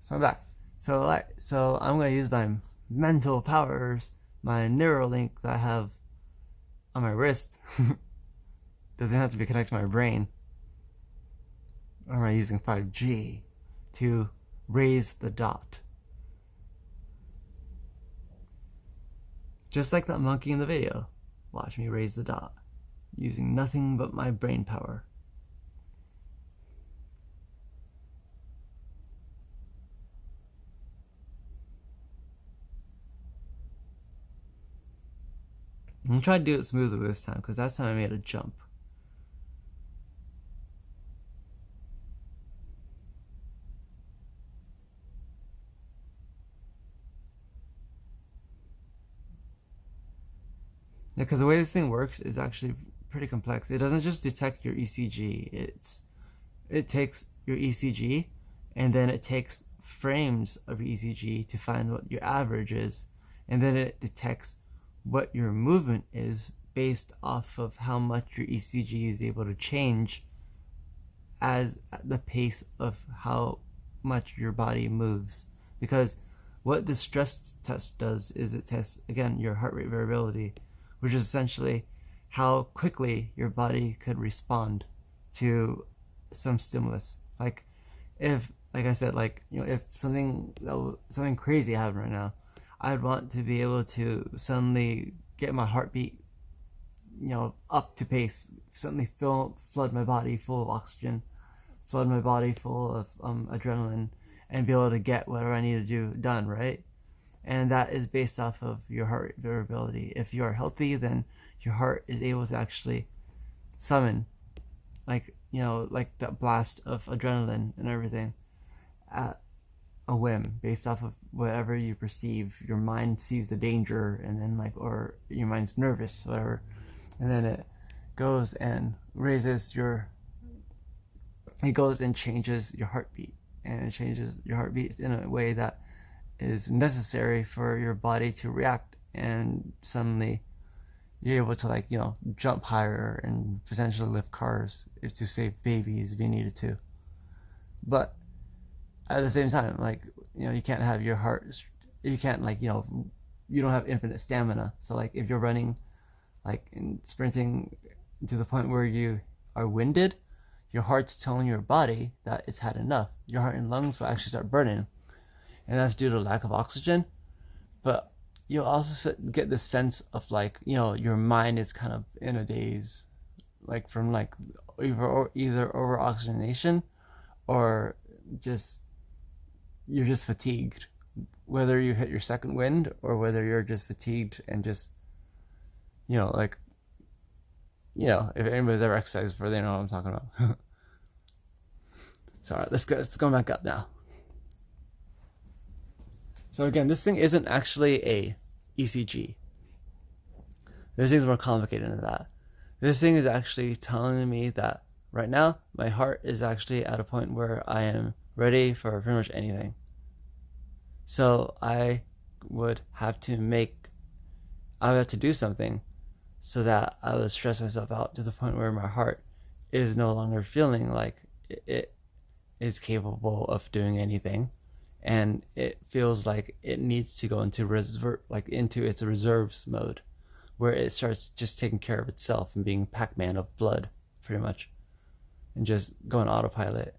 So I'm back. So I'm gonna use my mental powers, my Neuralink that I have on my wrist. Doesn't have to be connected to my brain. Or am I using 5G to raise the dot? Just like that monkey in the video. Watch me raise the dot using nothing but my brain power. I'm gonna try to do it smoothly this time because last time I made a jump. Yeah, because the way this thing works is actually pretty complex. It doesn't just detect your ECG. It takes your ECG and then it takes frames of your ECG to find what your average is, and then it detects what your movement is based off of how much your ECG is able to change as the pace of how much your body moves. Because what the stress test does is it tests, again, your heart rate variability, which is essentially how quickly your body could respond to some stimulus. Like if, like I said, like, you know, if something crazy happened right now, I'd want to be able to suddenly get my heartbeat, you know, up to pace, suddenly flood my body full of oxygen, flood my body full of adrenaline, and be able to get whatever I need to do done, right? And that is based off of your heart rate variability. If you are healthy, then your heart is able to actually summon, like, you know, like that blast of adrenaline and everything at a whim based off of whatever you perceive. Your mind sees the danger, and then, like, or your mind's nervous, whatever, and then it goes and changes your heartbeat, and it changes your heartbeat in a way that is necessary for your body to react, and suddenly you're able to, like, you know, jump higher and potentially lift cars if to save babies if you needed to. But at the same time, like, you know, you can't have your heart, you can't, like, you know, you don't have infinite stamina. So like if you're running, like, and sprinting to the point where you are winded, your heart's telling your body that it's had enough. Your heart and lungs will actually start burning, and that's due to lack of oxygen. But you'll also get the sense of, like, you know, your mind is kind of in a daze, like from, like, either over oxygenation or just you're just fatigued, whether you hit your second wind or whether you're just fatigued and just, you know, like, you know, if anybody's ever exercised before, they know what I'm talking about. So all right, let's go back up now. So again, this thing isn't actually a ECG. This thing's more complicated than that. This thing is actually telling me that right now my heart is actually at a point where I am ready for pretty much anything. So I would have to do something so that I would stress myself out to the point where my heart is no longer feeling like it is capable of doing anything, and it feels like it needs to go into into its reserves mode, where it starts just taking care of itself and being Pac-Man of blood, pretty much, and just going autopilot.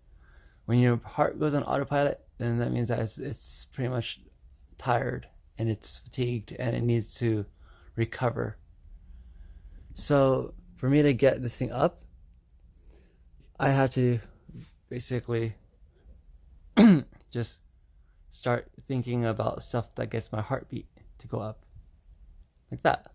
When your heart goes on autopilot, then that means that it's pretty much tired and it's fatigued and it needs to recover. So for me to get this thing up, I have to basically just start thinking about stuff that gets my heartbeat to go up, like that.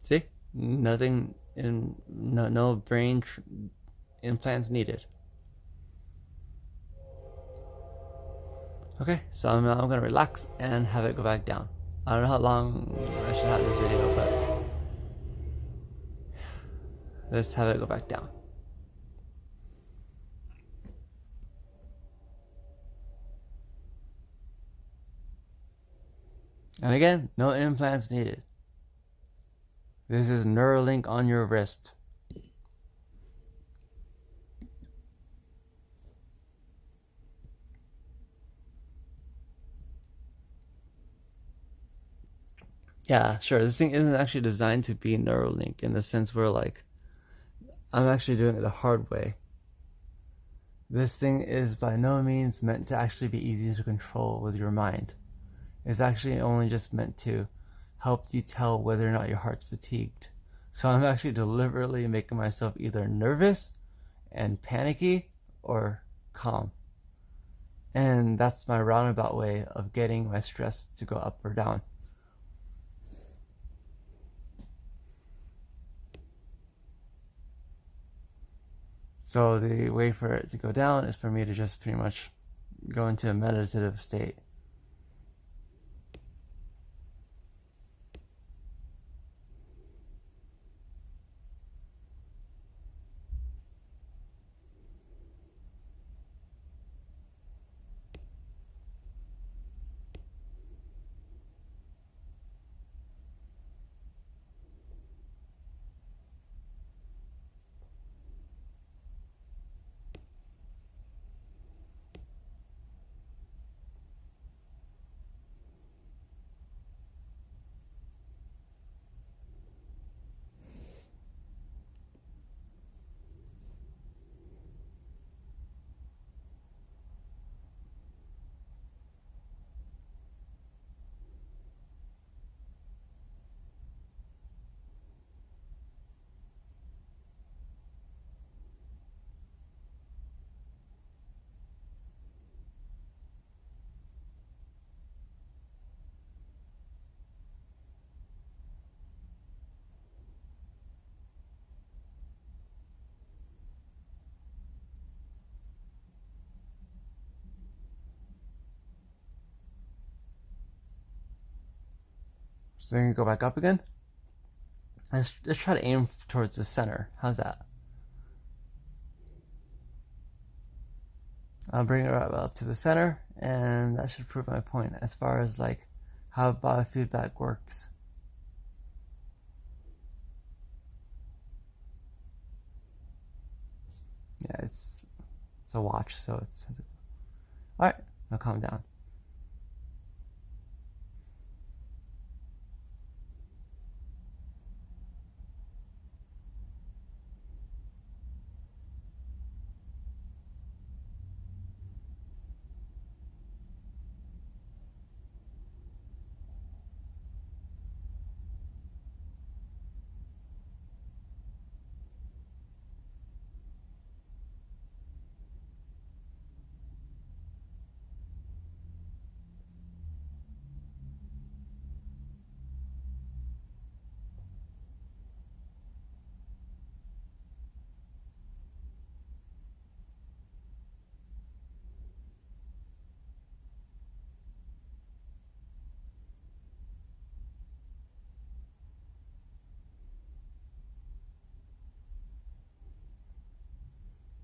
See, nothing in no brain implants needed. Okay, so I'm gonna relax and have it go back down. I don't know how long I should have this video, but let's have it go back down. And again, no implants needed. This is Neuralink on your wrist. Yeah, sure. This thing isn't actually designed to be Neuralink in the sense where, like, I'm actually doing it the hard way. This thing is by no means meant to actually be easy to control with your mind. It's actually only just meant to help you tell whether or not your heart's fatigued. So I'm actually deliberately making myself either nervous and panicky or calm. And that's my roundabout way of getting my stress to go up or down. So the way for it to go down is for me to just pretty much go into a meditative state. So then you go back up again. Let's try to aim towards the center. How's that? I'll bring it right up to the center, and that should prove my point as far as like how biofeedback works. Yeah, it's a watch, so it's all right. Now calm down.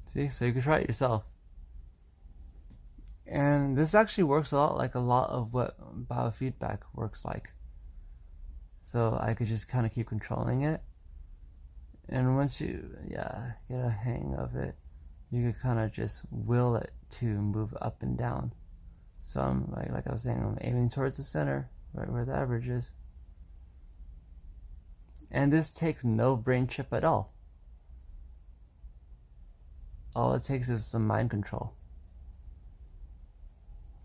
See, so you can try it yourself. And this actually works a lot like a lot of what biofeedback works like. So I could just kind of keep controlling it. And once you, yeah, get a hang of it, you could kind of just will it to move up and down. So I'm like I was saying, I'm aiming towards the center, right where the average is. And this takes no brain chip at all. All it takes is some mind control.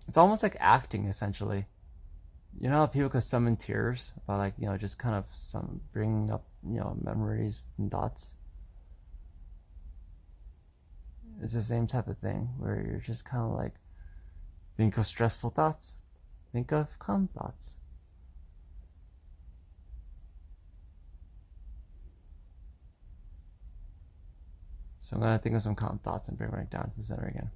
It's almost like acting, essentially. You know how people could summon tears by like, just kind of some bringing up, memories and thoughts? It's the same type of thing where you're just kind of like, think of stressful thoughts, think of calm thoughts. So I'm going to think of some calm thoughts and bring it down to the center again.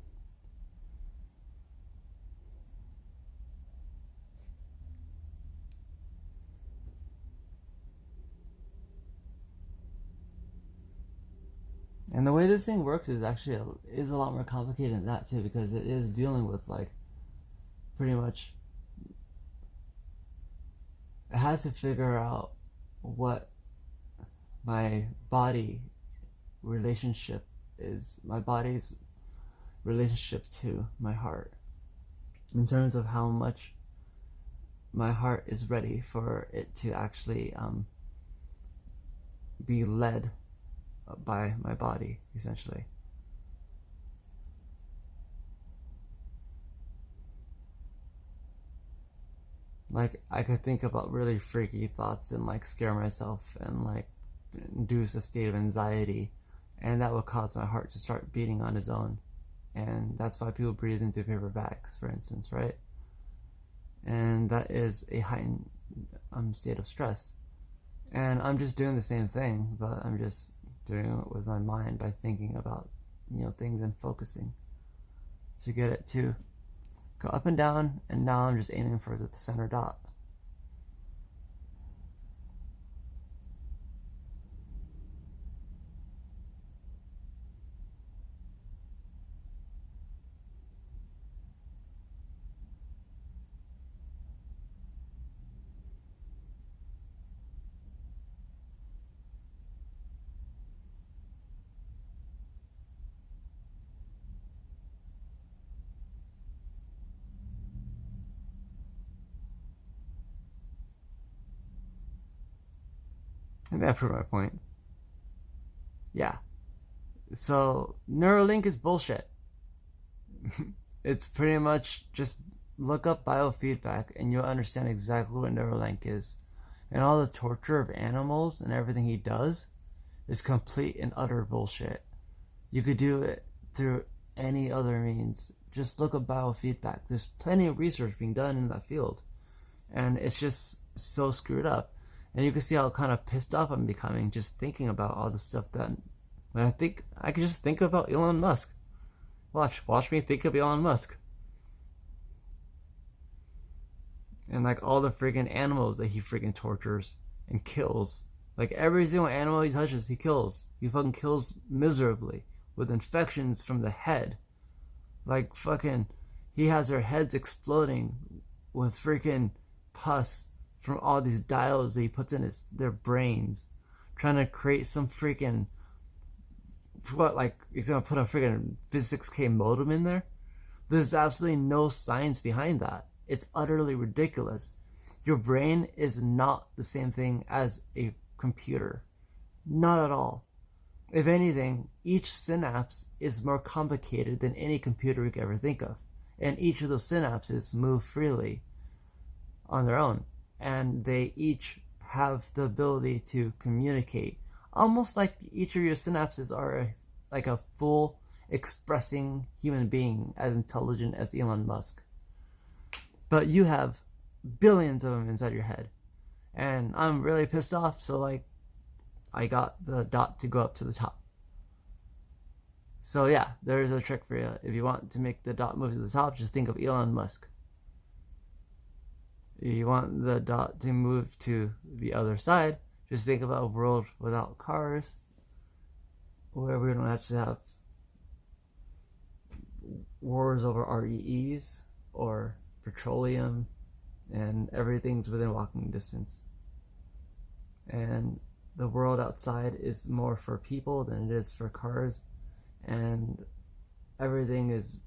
And the way this thing works is actually is a lot more complicated than that too, because it is dealing with like pretty much I had to figure out what my body relationship is, my body's relationship to my heart, in terms of how much my heart is ready for it to actually be led by my body, essentially. Like, I could think about really freaky thoughts and like scare myself and like induce a state of anxiety, and that would cause my heart to start beating on its own. And that's why people breathe into paper bags, for instance, right? And that is a heightened state of stress. And I'm just doing the same thing, but I'm just doing it with my mind by thinking about, things and focusing to get it to go up and down, and now I'm just aiming for the center dot. And that proved my point. Yeah. So Neuralink is bullshit. It's pretty much just look up biofeedback and you'll understand exactly what Neuralink is. And all the torture of animals and everything he does is complete and utter bullshit. You could do it through any other means. Just look up biofeedback. There's plenty of research being done in that field. And it's just so screwed up. And you can see how kind of pissed off I'm becoming just thinking about all the stuff that when I could just think about Elon Musk. Watch me think of Elon Musk. And like all the freaking animals that he freaking tortures and kills. Like every single animal he touches, he kills. He fucking kills miserably with infections from the head. Like fucking, he has their heads exploding with freaking pus from all these diodes that he puts in their brains, trying to create some freaking, what, like he's gonna put a freaking physics K modem in there? There's absolutely no science behind that. It's utterly ridiculous. Your brain is not the same thing as a computer. Not at all. If anything, each synapse is more complicated than any computer we could ever think of. And each of those synapses move freely on their own. And they each have the ability to communicate. Almost like each of your synapses are like a full expressing human being as intelligent as Elon Musk. But you have billions of them inside your head. And I'm really pissed off, so like I got the dot to go up to the top. So yeah, there's a trick for you. If you want to make the dot move to the top, just think of Elon Musk. If you want the dot to move to the other side, just think about a world without cars, where we don't have to have wars over REEs or petroleum, and everything's within walking distance. And the world outside is more for people than it is for cars, and everything is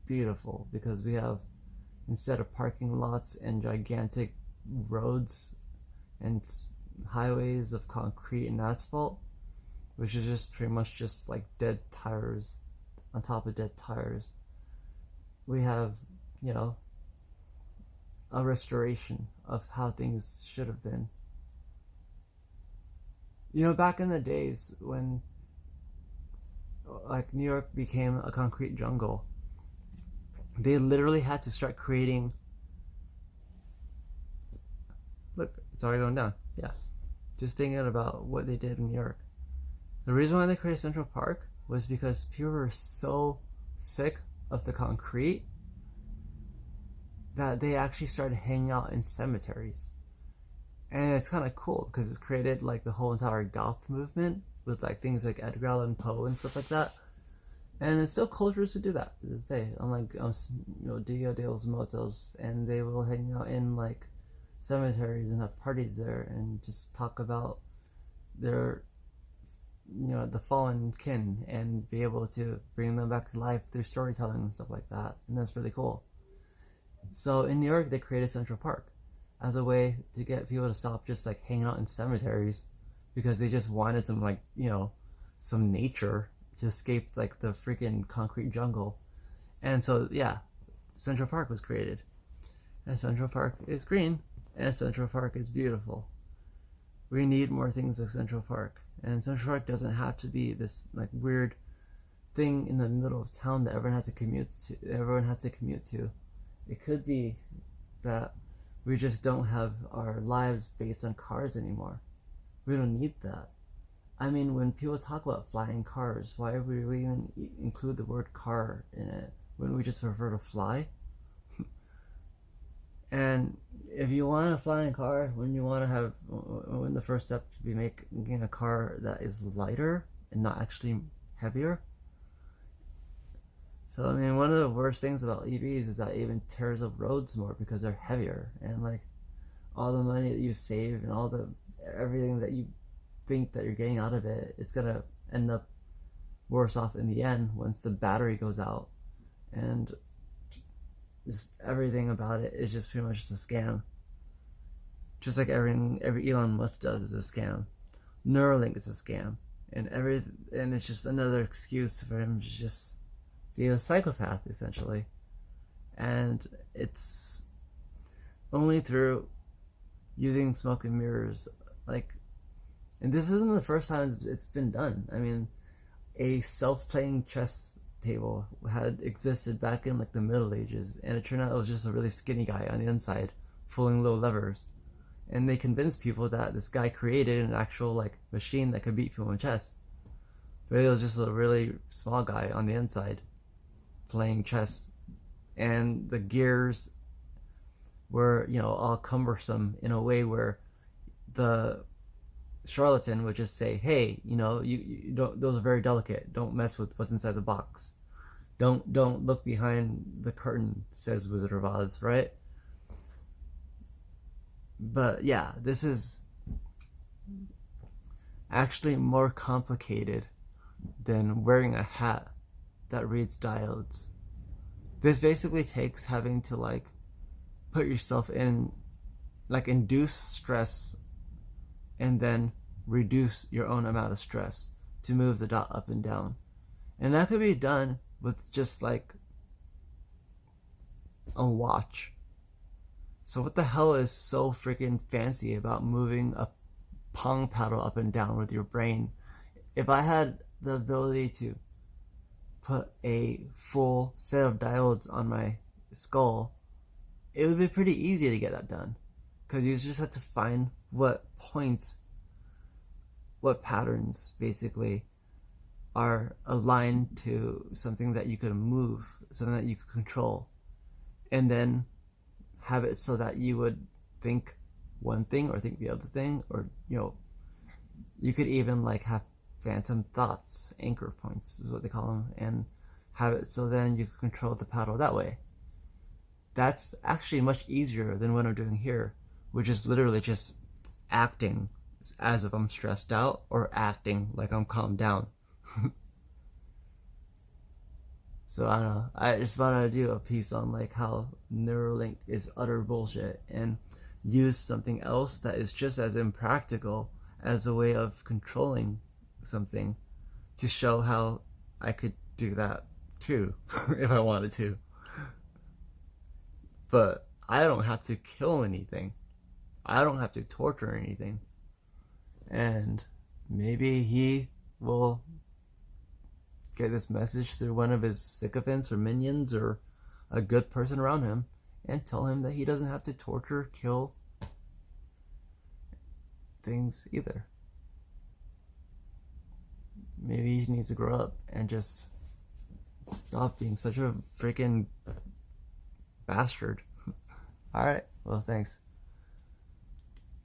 beautiful because we have, instead of parking lots and gigantic roads and highways of concrete and asphalt, which is just pretty much just like dead tires on top of dead tires, we have, a restoration of how things should have been. Back in the days when like New York became a concrete jungle, they literally had to start creating, look, it's already going down. Yeah, just thinking about what they did in New York. The reason why they created Central Park was because people were so sick of the concrete that they actually started hanging out in cemeteries. And it's kind of cool because it's created like the whole entire goth movement with like things like Edgar Allan Poe and stuff like that. And it's still cultures to do that to this day. Unlike Dia de los Muertos, and they will hang out in like cemeteries and have parties there and just talk about their, the fallen kin and be able to bring them back to life through storytelling and stuff like that. And that's really cool. So in New York, they created Central Park as a way to get people to stop just like hanging out in cemeteries, because they just wanted some like, some nature to escape like the freaking concrete jungle. And so yeah, Central Park was created. And Central Park is green, and Central Park is beautiful. We need more things like Central Park. And Central Park doesn't have to be this like weird thing in the middle of town that everyone has to commute to. It could be that we just don't have our lives based on cars anymore. We don't need that. I mean, when people talk about flying cars, why would we even include the word car in it? Wouldn't we just prefer to fly? And if you want a flying car, when the first step to be making a car that is lighter and not actually heavier. So I mean, one of the worst things about EVs is that it even tears up roads more because they're heavier, and like all the money that you save and everything that you think that you're getting out of it, it's gonna end up worse off in the end once the battery goes out, and just everything about it is just pretty much just a scam. Just like every Elon Musk does is a scam. Neuralink is a scam, and it's just another excuse for him to just be a psychopath essentially. And it's only through using smoke and mirrors, and this isn't the first time it's been done. I mean, a self-playing chess table had existed back in like the Middle Ages, and it turned out it was just a really skinny guy on the inside pulling little levers, and they convinced people that this guy created an actual like machine that could beat people in chess, but it was just a really small guy on the inside playing chess, and the gears were all cumbersome in a way where the charlatan would just say, hey, you don't, those are very delicate, don't mess with what's inside the box, don't look behind the curtain, says Wizard of Oz, right? But yeah, this is actually more complicated than wearing a hat that reads diodes. This basically takes having to like put yourself in, like, induce stress and then reduce your own amount of stress to move the dot up and down. And that could be done with just like a watch. So what the hell is so freaking fancy about moving a pong paddle up and down with your brain? If I had the ability to put a full set of diodes on my skull, it would be pretty easy to get that done, because you just have to find what patterns basically are aligned to something that you could move, something that you could control, and then have it so that you would think one thing or think the other thing, or you could even like have phantom thoughts, anchor points is what they call them, and have it so then you can control the paddle that way. That's actually much easier than what I'm doing here, which is literally just acting as if I'm stressed out or acting like I'm calmed down. So I don't know, I just wanted to do a piece on like how Neuralink is utter bullshit, and use something else that is just as impractical as a way of controlling something to show how I could do that too if I wanted to. But I don't have to kill anything. I don't have to torture anything. And maybe he will get this message through one of his sycophants or minions or a good person around him, and tell him that he doesn't have to torture, kill things either. Maybe he needs to grow up and just stop being such a freaking bastard. Alright, well, thanks.